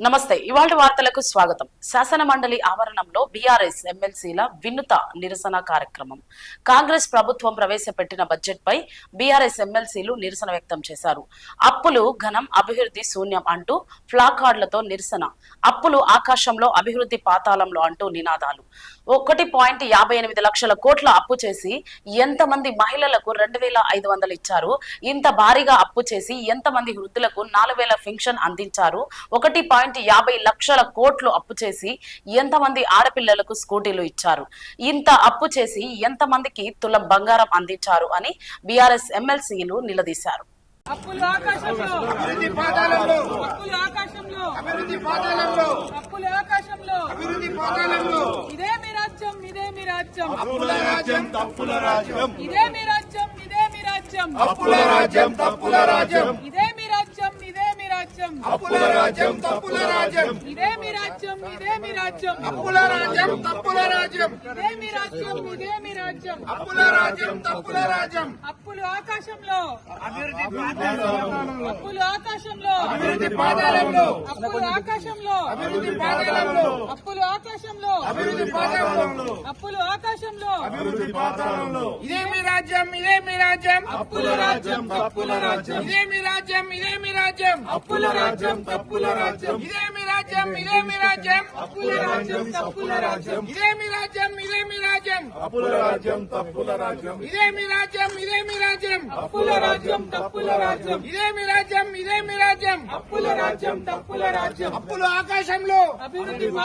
నమస్తే. ఇవాళ వార్తలకు స్వాగతం. శాసన మండలి ఆవరణంలో బీఆర్ఎస్ ఎమ్మెల్సీల వినూత్న నిరసన కార్యక్రమం. కాంగ్రెస్ ప్రభుత్వం ప్రవేశపెట్టిన బడ్జెట్ పై బీఆర్ఎస్ ఎమ్మెల్సీలు నిరసన వ్యక్తం చేశారు. అప్పులు ఘనం, అభివృద్ధి శూన్యం అంటూ ప్లాకార్డులతో నిరసన. అప్పులు ఆకాశంలో, అభివృద్ధి పాతాళంలో అంటూ నినాదాలు. 1.58 లక్షల కోట్ల అప్పు చేసి ఎంతమంది మహిళలకు 2,500 ఇచ్చారు? ఇంత భారీగా అప్పు చేసి ఎంతమంది వృద్ధులకు 4,000 పెన్షన్ అందించారు? 1.50 లక్షల కోట్లు అప్పు చేసి ఎంతమంది ఆడపిల్లలకు స్కూటీలు ఇచ్చారు? ఇంత అప్పు చేసి ఎంతమందికి తులం బంగారం అందించారు అని బీఆర్ఎస్ ఎమ్మెల్సీలు నిలదీశారు. అప్పులు ఆకాశంలో, అభివృద్ధి పాతాళంలో, అప్పులు ఆకాశంలో, అభివృద్ధి పాతాళంలో, అప్పులు ఆకాశంలో, అభివృద్ధి పాతాళంలో. ఇదే మీ రాజ్యం, ఇదే మీ రాజ్యం, అప్పుల రాజ్యం, తప్పుల రాజ్యం. ఇదే మీ రాజ్యం, ఇదే మీ రాజ్యం, అప్పుల రాజ్యం, తప్పుల రాజ్యం. ఇదే మీ రాజ్యం, ఇదే మీ రాజ్యం, అప్పుల రాజ్యం, తప్పుల రాజ్యం. ఇదే మీ రాజ్యం, ఇదే మీ రాజ్యం, అప్పుల రాజ్యం, తప్పుల రాజ్యం. ఇదే మీ రాజ్యం, ఇదే మీ రాజ్యం, అప్పుల రాజ్యం, తప్పుల రాజ్యం. అప్పులు ఆకాశంలో, అభివృద్ధి అప్పులు ఆకాశంలో, అభివృద్ధి పాతాళంలో, అప్పులు ఆకాశంలో, అభివృద్ధి పాతాళంలో, అప్పులు ఆకాశంలో, అభివృద్ధి పాతాళంలో, అప్పులు ఆకాశంలో, అభివృద్ధి పాతాళంలో. ఇదే మీ రాజ్యం, ఇదే మీ రాజ్యం, అప్పుల రాజ్యం, తప్పుల రాజ్యం. ఇదే మీ రాజ్యం, ఇదే మీ రాజ్యం, అప్పుల రాజ్యం, తప్పుల రాజ్యం. ఇదే మీ రాజ్యం, ఇదే మీ రాజ్యం, అప్పుల రాజ్యం, తప్పుల రాజ్యం. ఇదే మీ రాజ్యం, ఇదే మీ రాజ్యం, అప్పుల రాజ్యం, తప్పుల రాజ్యం. ఇదే మీ రాజ్యం, ఇదే మీ రాజ్యం, అప్పుల రాజ్యం, తప్పుల రాజ్యం. ఇదే మీ రాజ్యం, ఇదే మీ రాజ్యం, అప్పుల రాజ్యం, తప్పుల రాజ్యం. అప్పులు ఆకాశంలో, అభివృద్ధి